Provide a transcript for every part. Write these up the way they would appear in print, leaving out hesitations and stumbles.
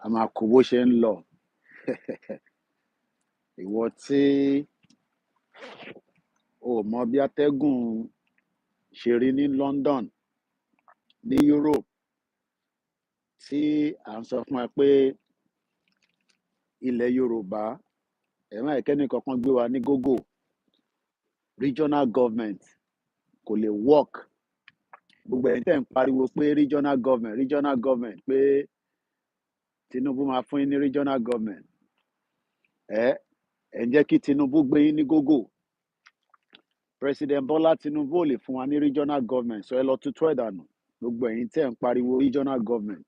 a máa kó bó ṣe ń lọ. Ìwọ tí o mọ bí atẹ́gùn ṣe rí ní London, ní Europe, tí à ń sọ fún ẹ pé ilẹ̀ Yorùbá ẹ̀ máa kẹ́ni kankan gbé wa ní gógó, regional government kò lè work. Gbogbo ẹ̀yin tẹ́ ń pariwo pé regional government pé Tinubu máa fún yín ní regional government, ẹ̀ ń jẹ́ kí Tinubu gbé yín ní gógó. President Bola Tinubu ò lè fún wa ní regional government, so ẹ lọ tutù ẹ̀ dànù. Gbogbo ẹ̀yin tẹ́ ń pariwo regional government,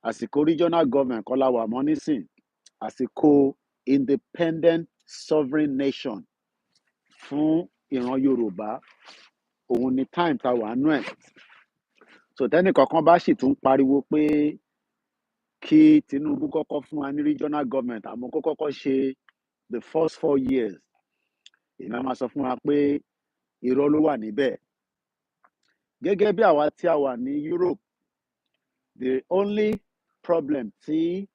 àsìkò regional government kọ́ la wà mọ́ nísìn, àsìkò independent sovereign nation fún ìran Yorùbá, òun ni time ta wà nú ẹ̀. So tẹ́nì kankan bá sì tún pariwo pé kí Tinubu kọ́kọ́ fún wa ní regional government, àmọ́ kó kọ́kọ́ ṣe the first 4 years, èmi á máa sọ fún wa pé irọ́ ló wà níbẹ̀. Gẹ́gẹ́ bí àwa tí a wà ní Europe, the only problem tí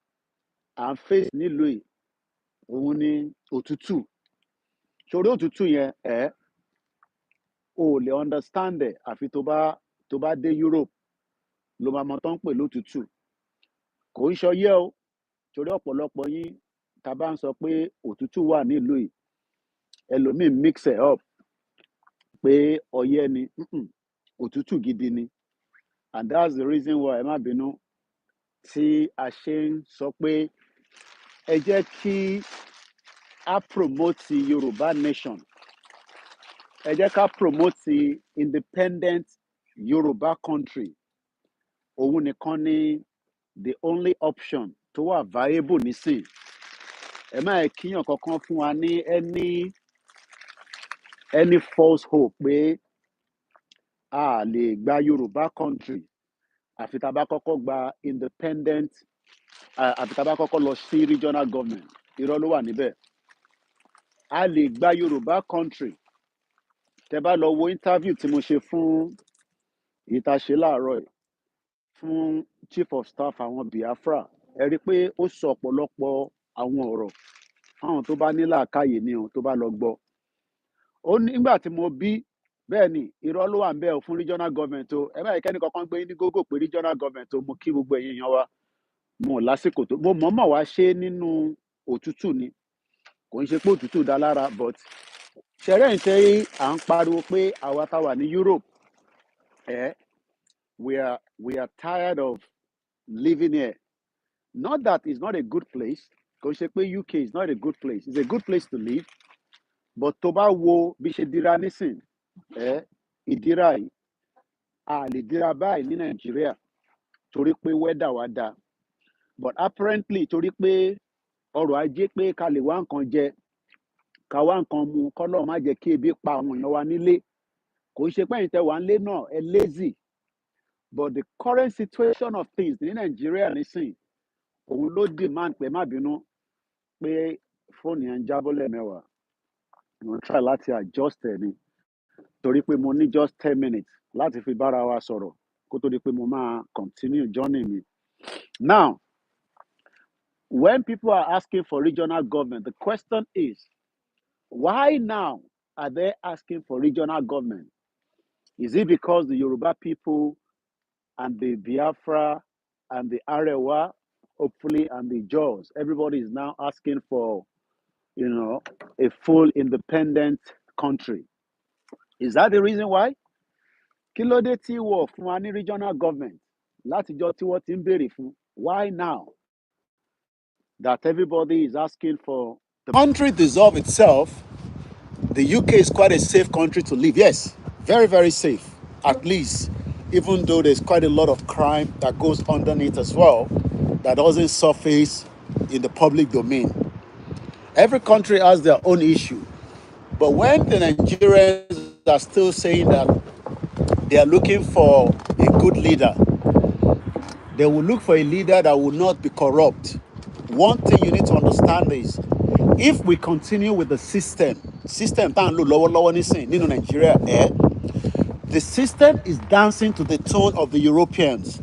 à ń face nílùú yìí, òun ni òtútù. Ṣorí òtútù yẹn o lè understand ẹ̀ àfi tó bá dé Europe ló máa mọ tán pè lótútù. Kò ń ṣọyẹ́ o, torí ọ̀pọ̀lọpọ̀ yín tá bá ń sọ pé òtútù wà nílùú yìí, ẹlòmíì mix ẹ̀ up pé ọyẹ́ ni, òtútù gidi ni. And that's the reason why, ẹ má bínú, tí a ṣe ń sọ pé ẹ jẹ́ kí a promote Yorùbá nation, ẹ jẹ́ ká promote independent Yorùbá country. Òun nìkan ni the only option tó wà viable nísìn. Ẹ má yẹ kíyàn kankan fún wa ní any false hope pé a lè gba Yorùbá country àfi tá bá kọ́kọ́ gba independent, àfi tá bá kọ́kọ́ lọ sí regional government. Irọ́ ló wà níbẹ̀. A lè gba Yorùbá country. Tẹ́ bá lọ wo interview tí mo ṣe fún ìtaṣe láàárọ̀ yìí fún chief of staff àwọn Biafra, ẹ rí pé ó sọ ọ̀pọ̀lọpọ̀ àwọn ọ̀rọ̀ fáwọn tó bá ní làákàyè ni o tó bá lọ gbọ́. Ó ní nígbà tí mo bí, bẹ́ẹ̀ ni irọ́ ló wà ń bẹ̀ fún regional government o. Ẹ bá yẹ kẹ́ni kankan gbé ní gógó pé regional government o. Mo kí gbogbo ẹ̀yin èèyàn wa, mo lásìkò tó mo mọ̀ọ́mọ̀ wá ṣe nínú òtútù ni, kò ń ṣe pé òtútù dá lára, but ṣẹ̀rẹ́ ń tẹ́ à ń pariwo pé àwa tá wà ní Europe, we are tired of living here. Not that it's not a good place, kò ń ṣe pé UK is not a good place, it's a good place to live, but tó bá wo bí ṣe dira nísìn, ìdíra yìí a lè dira báyìí ní Nàìjíríà torí pé weather wa dáa, but apparently torí pé ọrọ̀ ajé pé ká lè wá nǹkan jẹ, ká wá nǹkan mu, kọ́lọ́ má jẹ́ kí ebi pa àwọn èèyàn wa nílé. Kò ń ṣe pé ẹ̀yin tẹ́ wà nílé náà ẹ lazy, but the current situation of things ní Nàìjíríà nísìn, òun ló demand pé má bínú pé fóònù yẹn ń jábọ́ lẹ́ẹ̀mẹ́wàá. Mo try láti adjust ẹ̀ ni, torí pé mo ní just 10 minutes láti fi bára wa sọ̀rọ̀ kó tó di pé mo máa continue journey mi. Now, when people are asking for regional government, the question is, why now are they asking for regional government? Is it because the Yoruba people and the Biafra and the Arewa, hopefully, and the Jaws, everybody is now asking for, a full independent country? Is that the reason why? Kí ló dé tí wọ́n fún wa ní regional government látijọ́ tí wọ́n ti ń béèrè fún? Why now that everybody is asking for the country dissolve itself? The UK is quite a safe country to live. Yes, very, very safe, at least, even though there's quite a lot of crime that goes underneath as well, that doesn't surface in the public domain. Every country has their own issue. But when the Nigerians are still saying that they are looking for a good leader, they will look for a leader that will not be corrupt. One thing you need to understand is, if we continue with the system tá ń lò lọ́wọ́lọ́wọ́ nísìn nínú Nigeria, the system is dancing to the tone of the Europeans.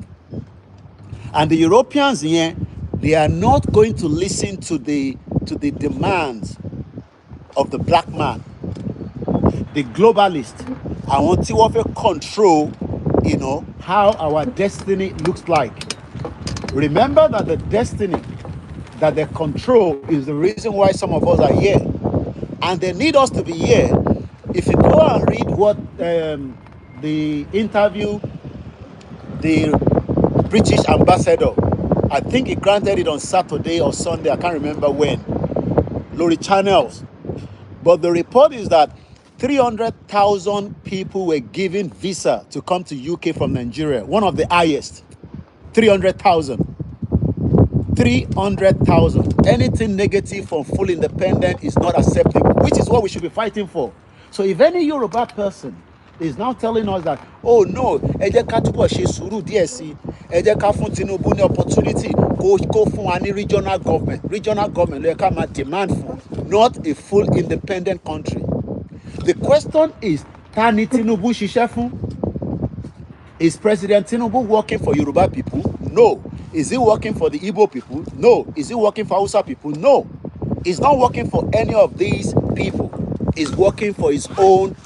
And the Europeans here, they are not going to listen to the demands of the black man, the globalist. I want to control, how our destiny looks like. Remember that the destiny that they control is the reason why some of us are here. And they need us to be here. If you go and read what the interview the British ambassador, I think he granted it on Saturday or Sunday, I can't remember when, Lori Channels. But the report is that 300,000 people were given visa to come to UK from Nigeria, one of the highest. 300,000. 300,000. Anything negative from full independence is not acceptable, which is what we should be fighting for. So if any Yoruba person is now telling us that, oh no, ẹ jẹ́ ká túbọ̀ ṣe sùúrù díẹ̀ sí, ẹ jẹ́ ká fún Tinubu ní opportunity kó fún wa ní regional government ló yẹ ká máa demand for, not a full independent country. The question is, ta ni Tinubu ṣiṣẹ́ fún? Is President Tinubu working for Yoruba people? No. Is he working for the Igbo people? No. Is he working for Hausa people? No. He's not working for any of these people. He's working for his own,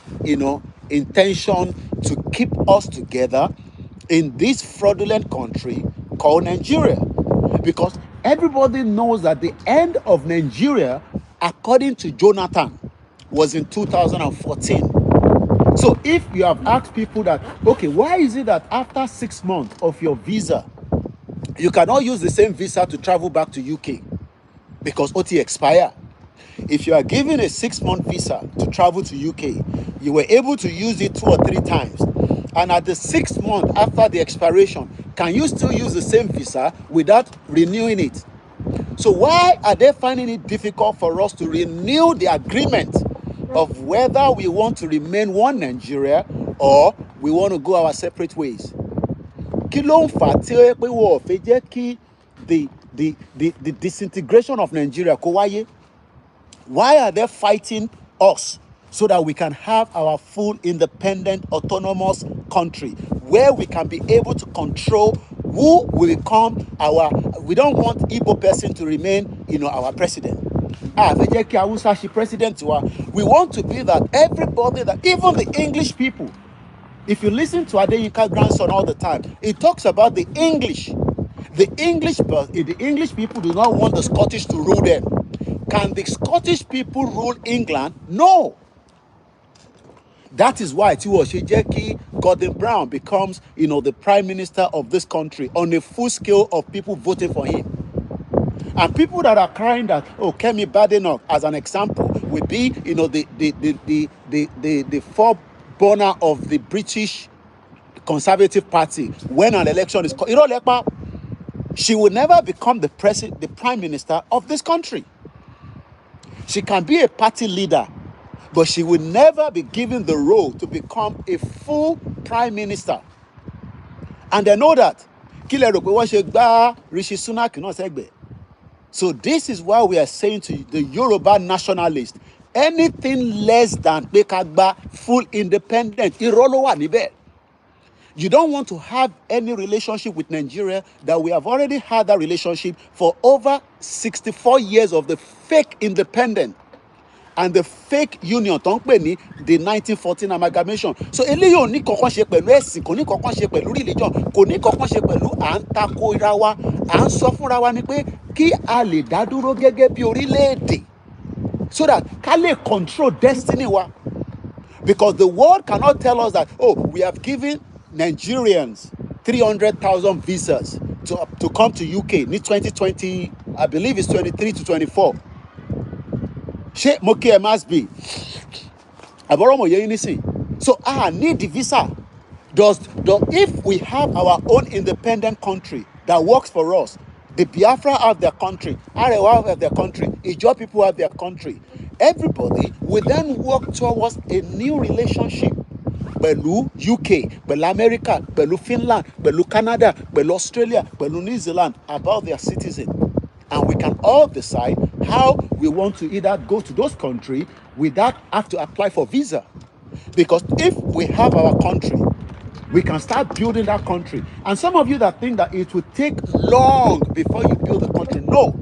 intention to keep us together in this fraudulent country called Nigeria. Because everybody knows that the end of Nigeria, according to Jonathan, was in 2014. So if you have asked people that, okay, why is it that after 6 months of your visa, you cannot use the same visa to travel back to UK? Because OT expire. If you are given a 6-month visa to travel to UK, you were able to use it 2 or 3 times. And at the 6th month after the expiration, can you still use the same visa without renewing it? So why are they finding it difficult for us to renew the agreement of whether we want to remain one Nigeria or we want to go our separate ways? Kí ló ń fà tí ó pé wọ́n fẹ́ jẹ́ kí the disintegration of Nigeria kó wáyé? Why are they fighting us so that we can have our full independent autonomous country where we can be able to control who will become we don't want Igbo person to remain, our president. President. We want to be that everybody, that even the English people, if you listen to Adeyinka grandson all the time, he talks about the English. The English people do not want the Scottish to rule them. Can the Scottish people rule England? No. That is why Gordon Brown becomes, the prime minister of this country on a full scale of people voting for him. And people that are crying that, oh, Kemi Badenoch, as an example, would be, the forerunner of the British Conservative Party when an election is called. She will never become the prime minister of this country. She can be a party leader, but she will never be given the role to become a full prime minister. And they know that. So this is why we are saying to the Yoruba nationalists, anything less than full independence, you don't want to have any relationship with Nigeria, that we have already had that relationship for over 64 years of the fake independence and the fake union, the 1914 amalgamation. So eléyìí ò ní kankan ṣe pẹ̀lú ẹ̀sìn, kò ní kankan ṣe pẹ̀lú religion, kò ní kankan ṣe pẹ̀lú à ń tako ira wa, à ń sọ fúnra wa ni pé kí a lè dá dúró gẹ́gẹ́ bí orílẹ̀-èdè, so that ká lè control destiny wa. Because the world cannot tell us that, oh, we have given Nigerians 300,000 visas to come to UK in 2020, I believe it's 23 to 24. She Moki must be. So I need the visa. If we have our own independent country that works for us, the Biafra have their country, Arewa have their country, Ijaw people have their country, everybody will then work towards a new relationship. Pẹ̀lú UK, pẹ̀lú America, pẹ̀lú Finland, pẹ̀lú Canada, pẹ̀lú Australia, pẹ̀lú New Zealand about their citizens. And we can all decide how we want to either go to those countries without have to apply for visa. Because if we have our country, we can start building that country. And some of you that think that it will take long before you build the country, no.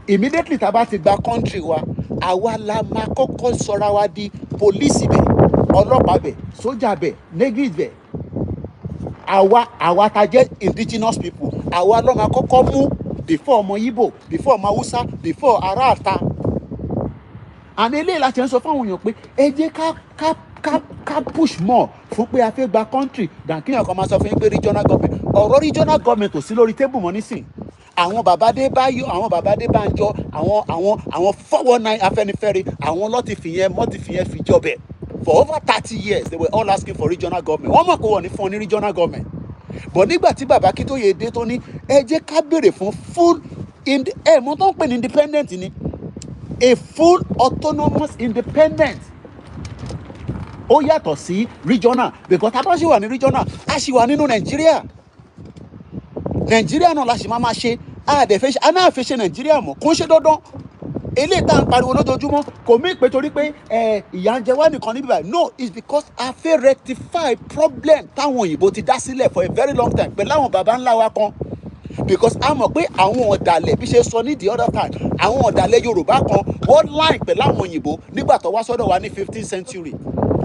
Immediately tá bá ti gba country wa, àwa la máa kọ́kọ́ sọra wa di police bẹ̀, ọlọ́pàá bẹ̀, sójà bẹ̀, navy bẹ̀. Àwa tá jẹ́ indigenous people, àwa ló máa kọ́kọ́ mú before ọmọ Igbo, before ọmọ Hausa, before ará àta. And eléyìí la ṣe ń sọ fáwọn èèyàn pé ẹ jẹ́ ká push more fún pé a fẹ́ gba country than kíyàn kan máa sọ fún yín pé regional government. Ọ̀rọ̀ regional government ò sí lórí table mọ́ nísìn. Àwọn bàbá dé báyọ̀, àwọn bàbá dé Bánjọ, àwọn 419 Afẹ́nifẹ́re, àwọn ló ti fìyẹn fi jọbẹ̀. For over 30 years, they were all asking for regional government. Wọ́n mọ̀ pé wọ́n ní fún ọ ní regional government. But nígbà tí bàbá Akíntóyè dé tó ní ẹ jẹ́ ká béèrè fún full mo tó ń pè ní independent ni, a full autonomous independent. Ó yàtọ̀ sí regional, because tá bá ṣì wà ní regional, a ṣì wà nínú Nàìjíríà. Nàìjíríà náà la ṣì máa ṣe, a náà fẹ́ ṣe Nàìjíríà mọ́, kò ń ṣe dandan. Eléyìí tá à ń pariwo lójoojúmọ́ kò mí pé torí pé ìyà ń jẹ wá nìkan níbí báyìí. No, it's because a fẹ́ rectify problem táwọn òyìnbó ti dá sílẹ̀ for a very long time pẹ̀lú àwọn baba ńlá wa kan. Because a mọ̀ pé àwọn ọ̀dàlẹ̀ bí ṣe sọ ní the other time, àwọn ọ̀dàlẹ̀ Yorùbá kan wọ́n line pẹ̀lú àwọn òyìnbó nígbà tó wá sọ́dọ̀ wa ní 15th century.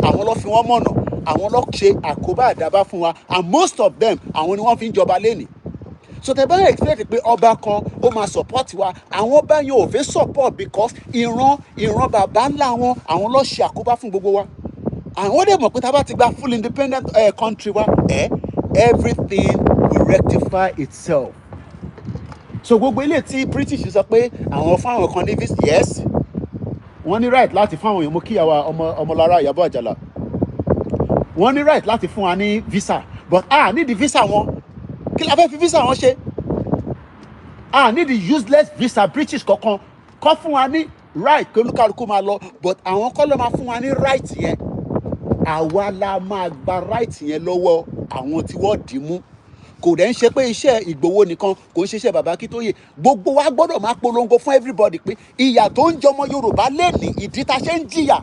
Àwọn ló fi wọ́n mọ̀nà, àwọn ló ṣe àkóbá àdábá fún wa, and most of them àwọn ni wọ́n fi ń jọba lénìí. So tẹ́ bá expect pé ọba kan ó máa support wa, àwọn ọba yẹn ò fẹ́ support because ìran bàbá ńlá wọn àwọn ló ṣe àkóbá fún gbogbo wa. Àwọn dẹ̀ mọ̀ pé tá bá ti gba full independent country wa, everything will rectify itself. So gbogbo ilé tí British sọ pé àwọn fáwọn kan ní visa, yes, wọ́n ní right láti fún àwọn èèyàn, mo kíyàwó ọmọlára Ìyábọ̀ Àjàlá, wọ́n ní right láti fún wa ní visa, but need the visa wọn. Kí la fẹ́ fi visa wọn ṣe? Need the useless visa British kankan kọ́ fún wa ní right kí olúkálùkù máa lọ, but àwọn kọ́ ló máa fún wa ní right yẹn. Àwa la máa gba right yẹn lọ́wọ́ àwọn tí wọ́n dì mú. Kò dẹ̀ ń ṣe pé iṣẹ́ Ìgbòho nìkan, kò ń ṣe iṣẹ́ bàbá Akíntóyè. Gbogbo wa gbọ́dọ̀ máa polongo fún everybody pé ìyà tó ń jọmọ Yorùbá lẹ́nìí, ìdí tá ṣe ń jìyà.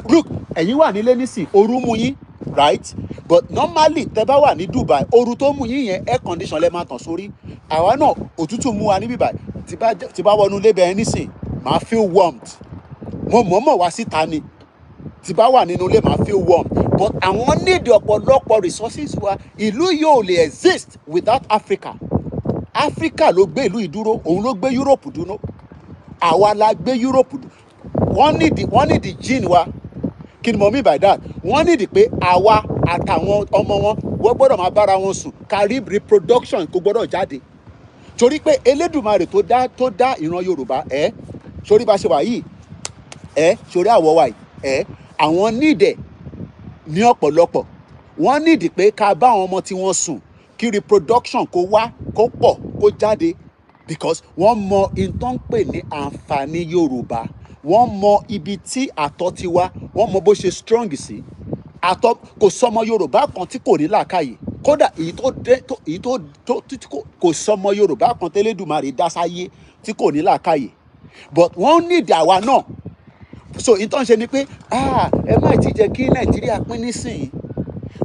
Look, ẹ̀yin wà nílé nísìn, ooru mú yín, right? But normally tẹ́ bá wà ní Dubai, ooru tó mú yín yẹn air condition lẹ máa tàn sórí. Àwa náà òtútù mú wa níbí báyìí, tí bá wọnú ilé bẹ́ẹ̀ nísìn, máa feel warmed. Mo mọ̀ wá síta ni, tí bá wà nínú ilé máa feel warm. But àwọn need ọ̀pọ̀lọpọ̀ resources wa. Ìlú yóò lè exist without Africa. Africa ló gbé ìlú ìdúró, òun ló gbé Europe dúró. Àwa la gbé Europe dúró. Wọ́n need the gene wa. Kí ni mo mean by that? Wọ́n need pé àwa àtàwọn ọmọ wọn wọ́n gbọ́dọ̀ máa bára wọn sùn, kárí reproduction kò gbọ́dọ̀ jáde. Torí pé Elédùmarè tó dá ìran Yorùbá, sórí bá ṣe wà yìí, sórí àwọ̀ wa yìí, àwọn need ní ọ̀pọ̀lọpọ̀. Wọ́n need pé ká bá àwọn ọmọ tí wọ́n sùn, kí reproduction kó wá, kó pọ̀, kó jáde, because wọ́n mọ ìtàn pè ní àǹfààní Yorùbá. Wọ́n mọ ibi tí àtọ̀ ti wá, wọ́n mọ bó ṣe strong sí. Àtọ̀ kò sọmọ Yorùbá kan tí kò ní làákàyè. Kódà èyí tó kò sọmọ Yorùbá kan tẹ́lẹ̀dùmarè dá sáyé tí kò ní làákàyè. But wọ́n need àwa náà. So ìtàn ṣe ni pé ẹ má ti jẹ́ kí Nàìjíríà pín nísìnyí.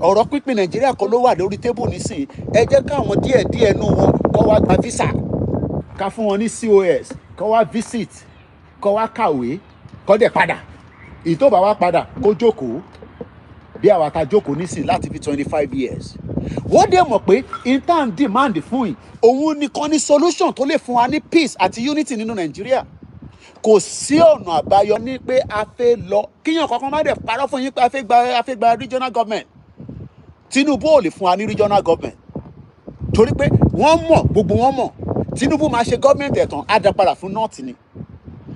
Ọ̀rọ̀ pínpín Nàìjíríà kan ló wà lórí tébù nísìnyí. Ẹ jẹ́ káwọn díẹ̀ nú wọn kó wá gba visa, ká fún wọn ní COS, kó wá visit, kó wá kàwé, kó dẹ̀ padà. Èyí tó bá wá padà kó jókòó bí àwa ta jókòó nísìnyí láti fi 25 years. Wọ́n dẹ̀ mọ̀ pé intern demand fún yìí, òun nìkan ní solution tó lè fún wa ní peace àti unity nínú Nàìjíríà. Kò sí ọ̀nà àbáyọ ní pé a fẹ́ lọ kíyàn kankan má dẹ̀ parọ́ fún yín pé a fẹ́ gba regional government. Tinubu ò lè fún wa ní regional government torí pé wọ́n mọ̀, gbogbo wọn mọ̀, Tinubu máa ṣe government ẹ̀tàn á dá padà fún north ni.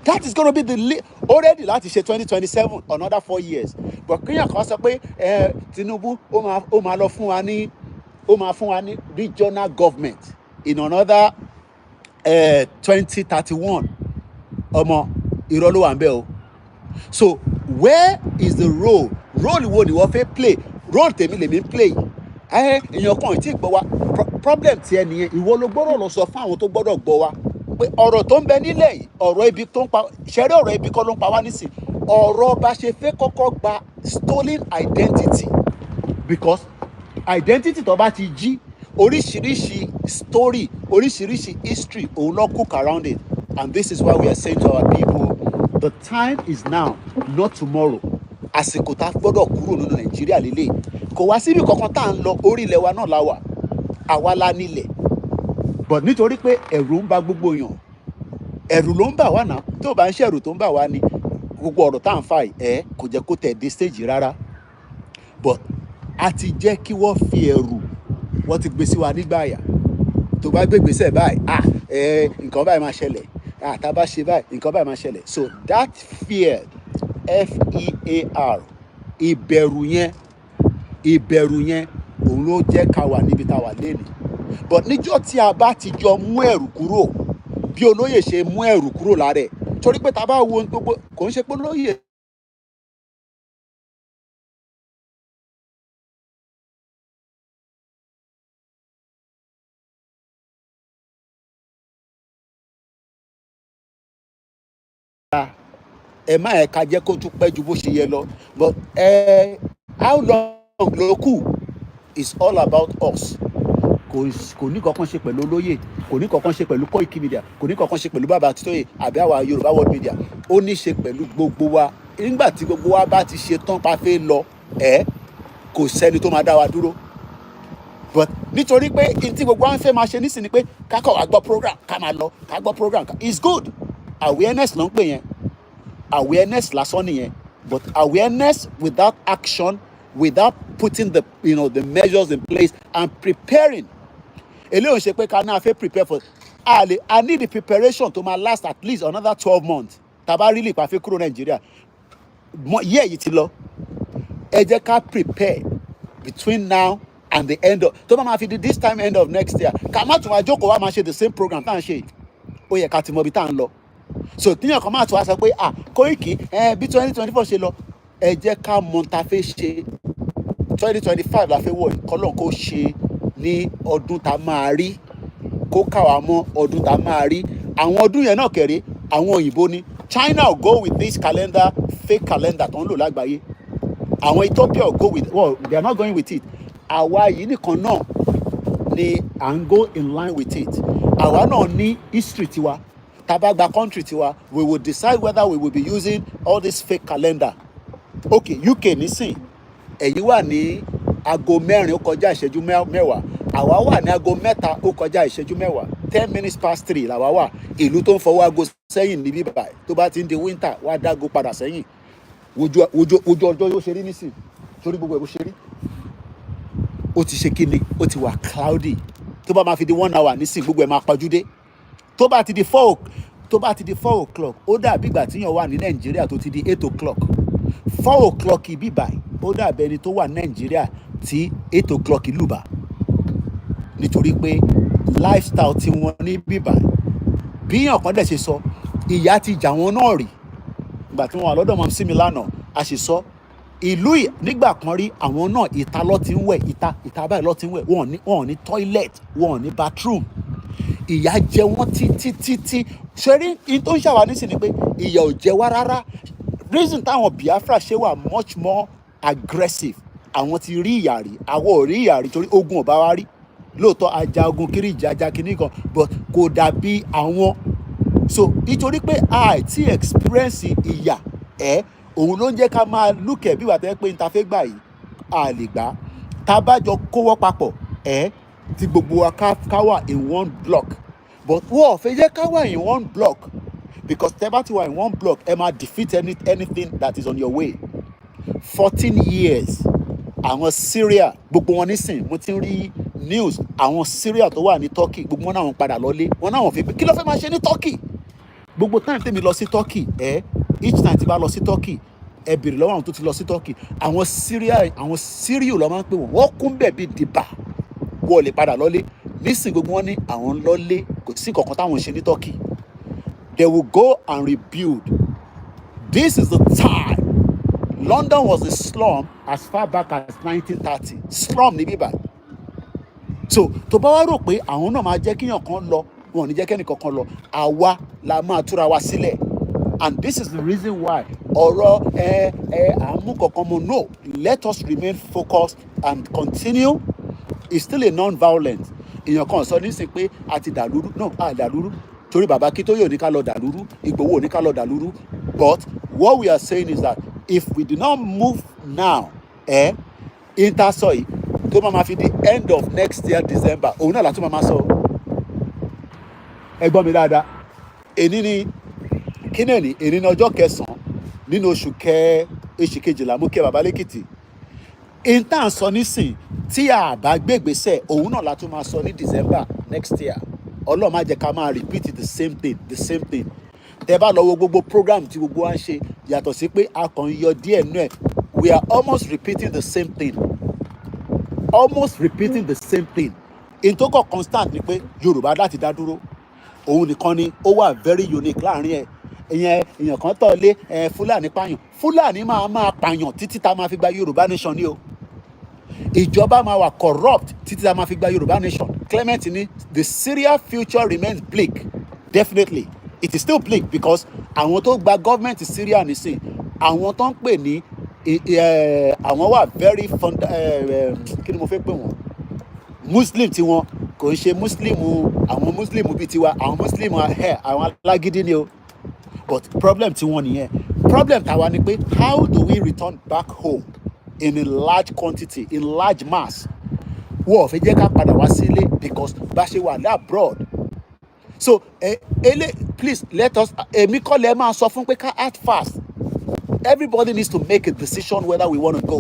That is going to be already láti ṣe 2027, another 4 years. But kíyàn kan sọ pé Tinubu ó máa lọ fún wa ní, ó máa fún wa ní regional government in another 2031. Ọmọ irọ́ ló wà ń bẹ̀ o. So where is the role wo ni wọ́n fẹ́ play? Role tèmi lèmi play. Èèyàn kan ì tí gbọ́ wa, problem tiẹ̀ nìyẹn. Ìwọ ló gbọ́dọ̀ lọ sọ fún àwọn tó gbọ́dọ̀ gbọ́ wa pé ọ̀rọ̀ tó ń bẹ nílẹ̀ yìí, ọ̀rọ̀ ibi tó ń pa, ṣẹ́rẹ́ ọ̀rọ̀ ibi kọ́ ló ń pa wá nísìn. Ọ̀rọ̀ bá ṣe fẹ́ kọ́kọ́ gba stolen identity, because identity tó bá ti jí oríṣiríṣi story oríṣiríṣi history òun ló cook around it, and this is why we are saying to our people, the time is now, not tomorrow. Àsìkò tá gbọ́dọ̀ kúrò nínú Nàìjíríà lélẹ̀, kò wá síbi kankan tá à ń lọ, orí ilẹ̀ wa náà la wà, àwa la nílẹ̀, but nítorí pé ẹ̀rù ń bà gbogbo èèyàn, ẹ̀rù ló ń bà wá náà, tó bá ń ṣe ẹ̀rù tó ń bà wá ni gbogbo ọ̀rọ̀ tá à ń fà yìí kò jẹ́ kó tẹ̀ dé stage rárá, but a ti jẹ́ kí wọ́n fi ẹ̀rù wọ́n ti gbé sí wa nígbà àyà, tó bá gbé gbèsè báyìí nǹkan báyìí máa ṣẹlẹ̀, tá a bá ṣe báyìí nǹkan báyìí máa ṣẹlẹ̀. So that fear, fear, ìbẹ̀rù yẹn òun ló jẹ́ ká wà níbi tá a wà lénìí. But níjọ́ tí a bá ti jọ mú ẹ̀rù kúrò bí olóyè ṣe mú ẹ̀rù kúrò lára ẹ̀, torí pé tá a bá wo gbogbo kò ń ṣe pé olóyè ẹ má ẹ ká jẹ́ kó tún pẹ́ ju bó ṣe yẹ lọ, but how long ló kù is all about us. Kò ní kankan ṣe pẹ̀lú olóyè, kò ní kankan ṣe pẹ̀lú Koikimedia, kò ní kankan ṣe pẹ̀lú bàbá Akíntóyè àbí àwa Yorùbá World Media, ó ní ṣe pẹ̀lú gbogbo wa. Nígbà tí gbogbo wa bá ti ṣe tán pa fẹ́ lọ kò sẹ́ni tó máa dá wa dúró. But nítorí pé tí gbogbo wa ń fẹ́ máa ṣe nísìnyí pé kákọ̀ wá gbọ́ program ká máa lọ ká gbọ́ program, it's good, awareness ló ń pè yẹn, awareness lásán nìyẹn, but awareness without action, without putting the measures in place and preparing. Eléyìí ṣe pé ká náà fẹ́ prepare for I need the preparation to my last at least another 12 months tàbá really pa fẹ́ kúrò Nàìjíríà yìí ti lọ. Ẹ jẹ́ ká prepare between now and the end of tó bá máa fi di this time end of next year, ká má tún wá jókòó wá máa ṣe the same program tá à ń ṣe, ó yẹ ká ti mọ ibi tá à ń lọ. So tíyàn kan máa tún wá sọ pé Koiki bí 2024 ṣe lọ, ẹ jẹ́ ká mọ ta fẹ́ ṣe 2025 la fẹ́ wọ̀ yìí, kọ́lọ́n kó ṣe ní ọdún tá máa rí, kó káwa mọ́ ọdún tá máa rí. Àwọn ọdún yẹn náà kẹ̀rẹ́ àwọn òyìnbó ni, China will go with this calendar, fake calendar tó ń lò lágbàáyé. Àwọn Ethiopia will go with, well, they are not going with it. Àwa yìí nìkan náà ni à ń go in line with it. Àwa náà ní history tiwa, tàbá gba country tiwa, we will decide whether we will be using all this fake calendar. Okay, UK nísìn, ẹ̀yin wà ní aago 4 ó kọjá ìṣẹ́jú 10, àwa wà ní aago 3 ó kọjá ìṣẹ́jú 10, 10 minutes past 3 làwa wà. Ìlú tó ń fọwọ́ aago sẹ́yìn níbí báyìí, tó bá ti ń di winter wá dágo padà sẹ́yìn. Ojú ọjọ́ yóò ṣe rí nísìn, torí gbogbo ẹ̀ bó ṣe rí, ó ti ṣe kíni, ó ti wà cloudy. Tó bá máa fi di 1 hour nísìn, gbogbo ẹ̀ máa pajúdé. Tó bá ti di 4 o'clock, ó dàbí ìgbà tíyàn wà ní Nàìjíríà tó ti di 8 o'clock. 4 o'clock ibi báyìí, ó dàbí ẹni tó wà ní Nàìjíríà tí 8 o'clock lù bá. Nítorí pé lifestyle tí wọ́n ní bíbà, bíyàn kan dẹ̀ ṣe sọ, ìyà ti jà wọ́n náà rí. Ìgbà tí wọ́n wà lọ́dọ̀ mọ̀ sí mi lánàá, a ṣe sọ, ìlú nígbà kan rí àwọn náà ìta ló ti ń wẹ̀, ìta báyìí ló ti ń wẹ̀, wọ́n ò ní toilet, wọ́n ò ní bathroom. Ìyà jẹ wọ́n títí. Ṣẹ́rí in tó ń ṣàwá nísìn ni pé ìyà ò jẹ wá rárá. Reason táwọn Biafra ṣe wà much more aggressive, àwọn ti rí ìyà rí, àwọn ò rí ìyà rí torí ogun ò bá wá rí. Lóòótọ́ ajagun kiri ìjà kìíní kan, but kò dàbí àwọn. So nítorí pé àìtí experience ìyà òun ló ń jẹ́ ká máa lùkẹ̀ bí wà tẹ́ pé níta fẹ́ gbà yìí a lè gbà. Tá bá jọ kówọ́ papọ̀ tí gbogbo wa ká wà in one block, but wọ́n fẹ́ jẹ́ ká wà in one block because tẹ́ bá ti wà in one block ẹ máa defeat anything that is on your way. 14 years àwọn Syria gbogbo wọn nísìn, mo ti ń rí news àwọn Syria tó wà ní Turkey gbogbo wọn náà wọn padà lọlé, wọn náà wọn fi kí ló fẹ́ máa ṣe ní Turkey. Gbogbo time tèmi lọ sí Turkey each time tí bá lọ sí Turkey ẹ bèrè lọ́wọ́ àwọn tó ti lọ sí Turkey, àwọn Syria ló máa ń pè wọ́n kún bẹ̀ bí dìbà, wọ́n lè padà lọlé. Nísìn gbogbo wọn ní àwọn ń lọlé, kò sí kankan táwọn ṣe ní Turkey. They will go and rebuild. This is the time. London was a slum as far back as 1930. Slum ní bíbá. So tó bá wá rò pé àwọn náà máa jẹ́ kíyàn kan lọ, wọn ò ní jẹ́ kẹ́ni kankan lọ, àwa la máa túra wa sílẹ̀. And this is the reason why ọ̀rọ̀ àmú kankan mo no, let us remain focused and continue it's still a non-violent. Èèyàn kan sọ nísìnyí pé a ti dàlúrú, no, a dàlúrú, torí bàbá Akíntóyè ò ní ká lọ dàlúrú, Ìgbòho ò ní ká lọ dàlúrú. But what we are saying is that if we do not move now, intersọ yìí tó máa fi the end of next year December, òun náà látún máa sọ. Ẹ gbọ́ mi dáadáa. Èní ni kínẹ́ẹ̀nì, èní ní ọjọ́ 9 nínú oṣù kejìlá, mú kí bàbá lẹ́kìtì. Intern sọ nísìn tí a bá gbégbèsè, òun náà látún máa sọ ní December next year. Ọlọ́run má jẹ́ ká máa repeat the same thing. Tẹ́ bá lọ wo gbogbo program tí gbogbo wa ń ṣe, yàtọ̀ sí pé a kàn yọ díẹ̀ nú ẹ̀, we are almost repeating the same thing. Ìtòkọ̀ constant ni pé Yorùbá láti dá dúró. Òun nìkan ni ó wà very unique láàrin ẹ̀. Èèyàn kan tọ̀ lé Fúlàní pààyàn. Fúlàní máa pààyàn títí tá a máa fi gba Yorùbá nation ni o. Ìjọba máa wà corrupt títí tá a máa fi gba Yorùbá nation. Clement ni the Syria future remains bleak. Definitely it is still bleak because àwọn tó gba government Syria nìsín, àwọn tó ń pè ní àwọn wà very kí ni mo fẹ́ pè wọ́n, Muslim tí wọn kò ń ṣe Muslim, àwọn Muslim bíi tiwa, àwọn Muslim àwọn alágídí ni o. But problem tí wọ́n nìyẹn. Problem tàwa ni pé how do we return back home in a large quantity, in large mass? Wọ́n ò fẹ́ jẹ́ ká padà wá sílé because bá ṣe wà abroad. So please let us, èmi kọ́ lẹ́ máa sọ fún pé ká act fast. Everybody needs to make a decision whether we want to go.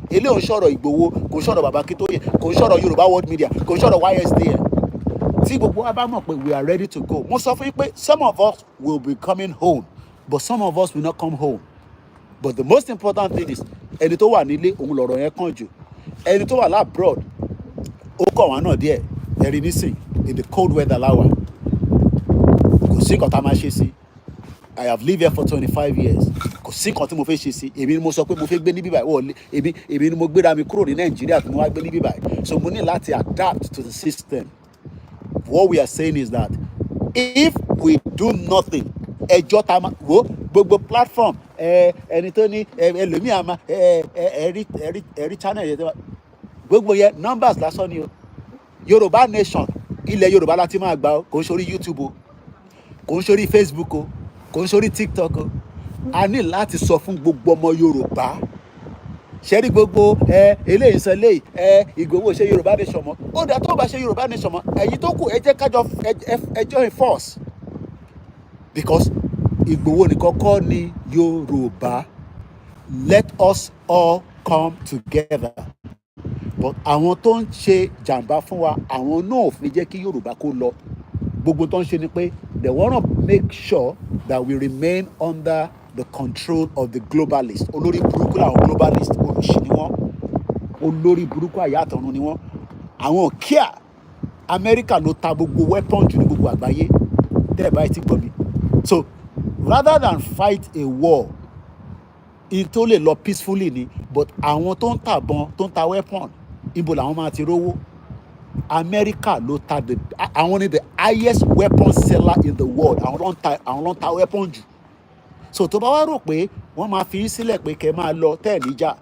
Ilé ò ń sọ̀rọ̀ Ìgbòho, kò ń sọ̀rọ̀ bàbá Akíntóyè, kò ń sọ̀rọ̀ Yorùbá World Media, kò ń sọ̀rọ̀ YSDM. Tí gbogbo wa bá mọ̀ pé we are ready to go, mo sọ fún yín pé some of us will be coming home, but some of us will not come home. But the most important thing is ẹni tó wà nílé òun lọ̀rọ̀ yẹn kàn jù. Ẹni tó wà labroad ó kọ̀ wá náà díẹ̀. Ẹ̀rí nísìn in the cold weather láwà. Kò sí nǹkan tá a máa ṣe sí. I have lived here for 25 years. Kò sí nǹkan tí mo fẹ́ ṣe sí. Èmi ni mo sọ pé mo fẹ́ gbé ní bíbáyìí. Wọ́n èmi ni mo gbéra mi kúrò ní Nàìjíríà tí mo wá gbé ní bíbáyìí. So mo ní láti adapt to the system. What we are saying is that if we do nothing, ẹjọ́ ta ma wo gbogbo platform ẹni tó ní ẹlòmíì àmà ẹ̀rí channel yẹn gbogbo yẹn numbers lásán ni o. Yorùbá nation, ilẹ̀ Yorùbá láti máa gbà o, kò ń sórí YouTube o, kò ń sórí Facebook o, kò ń sórí TikTok o. A ní láti sọ fún gbogbo ọmọ Yorùbá. Ṣẹ́rí gbogbo eléyìí sọ eléyìí Ìgbòho ṣe Yorùbá nation mọ́. Ó dà tó bá ṣe Yorùbá nation mọ́, ẹ̀yin tó kù ẹ jẹ́ kájọ ẹjọ́ in force. Because Ìgbòho nìkan kọ́ ni Yorùbá. Let us all come together. But àwọn tó ń ṣe jàǹbá fún wa, àwọn náà ò fi jẹ́ kí Yorùbá kó lọ. Gbogbo tó ń ṣe ni pé they wanna make sure that we remain under the control of the globalists. Olórí burúkú làwọn globalists, olùṣì ni wọ́n. Olórí burúkú àyà àtọ̀run ni wọ́n. Àwọn kíá Amẹ́ríkà ló ta gbogbo weapon jù ní gbogbo àgbáyé. Tẹ́lẹ̀ báyìí ti gbọ́ mi. So rather than fight a war, tó lè lọ peacefully ni, but àwọn tó ń tàbọn tó ń ta weapon, ibo làwọn máa ti rówó. Amẹ́ríkà ló ta àwọn ni the highest weapon seller in the world. Àwọn ló ń ta weapon jù. So tó bá wá rò pé wọ́n máa fi í sílẹ̀ pé kẹ́ máa lọ tẹ́ níjà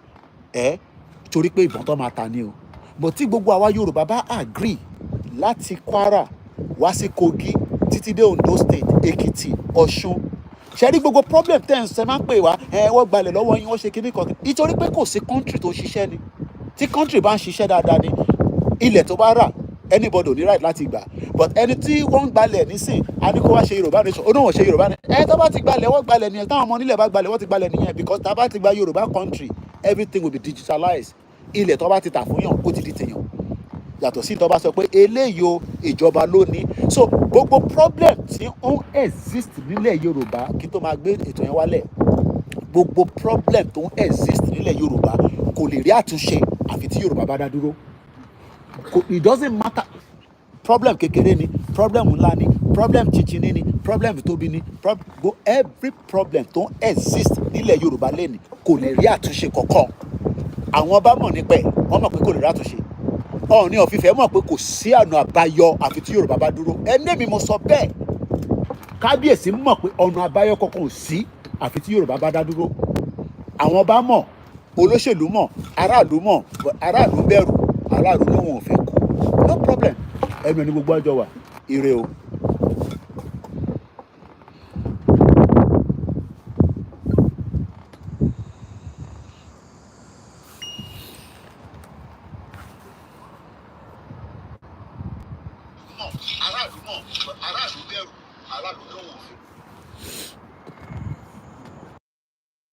torí pé ìbọn tó máa ta ni o. But tí gbogbo àwa Yorùbá bá agree láti Kwara wá sí Kogi títí dé Ondo State, Èkìtì, Ọ̀ṣun, ṣe rí gbogbo problem tẹ́ ń ṣe máa ń pè wá wọ́n gbalẹ̀ lọ́wọ́ yín, wọ́n ṣe kíní kan, nítorí pé kò sí country tó ṣiṣẹ́ ni. Tí country bá ń ṣiṣẹ́ dáadáa ni, ilẹ̀ tó bá rà anybody ò ní right láti gbà. But ẹni tí wọ́n ń gbalẹ̀ nísìn, a ní kó wá ṣe Yorùbá nation, ó náà wọ́n ṣe Yorùbá nation. Tó bá ti gbalẹ̀ wọ́n gbalẹ̀ nìyẹn, táwọn ọmọ nílẹ̀ bá gbalẹ̀ wọ́n ti gbalẹ̀ nìyẹn, because tá a bá ti gba Yorùbá country, everything will be digitalized. Ilẹ̀ tó bá ti tà fún yàn ó ti di tèèyàn. Yàtọ̀ sí tó bá sọ pé eléyìí o ìjọba ló ní. So gbogbo problem tí ó ń exist nílẹ̀ Yorùbá, kí tó máa gbé ètò yẹn wálẹ̀, gbogbo problem tó ń exist nílẹ̀ Yorùbá kò lè rí àtúnṣe àfi tí Yorùbá bá dá dúró. It doesn't matter. Problem kékeré ni, problem ńlá ni, problem chichini ni, problem tóbi ni, every problem tó ń exist nílẹ̀ Yorùbá lẹ́ni kò lè rí àtúnṣe kankan. Àwọn bá mọ̀ nípa ẹ̀, wọ́n mọ̀ pé kò lè rí àtúnṣe. Ọọ̀ni of Ifẹ̀ mọ̀ pé kò sí ọ̀nà àbáyọ àfi tí Yorùbá bá dúró. Ẹni mi mo sọ bẹ́ẹ̀. Kábíyèsí mọ̀ pé ọ̀nà àbáyọ kankan ò sí àfi tí Yorùbá bá dá dúró. Àwọn bá mọ̀, olóṣèlú mọ̀, aráàlú bẹ̀rù, aráàlú náà wọn ò fẹ́ kú. no problem ẹnu ẹni gbogbo àjọ wà ire o. aráàlú bẹ̀rù aráàlú lóhùn òfin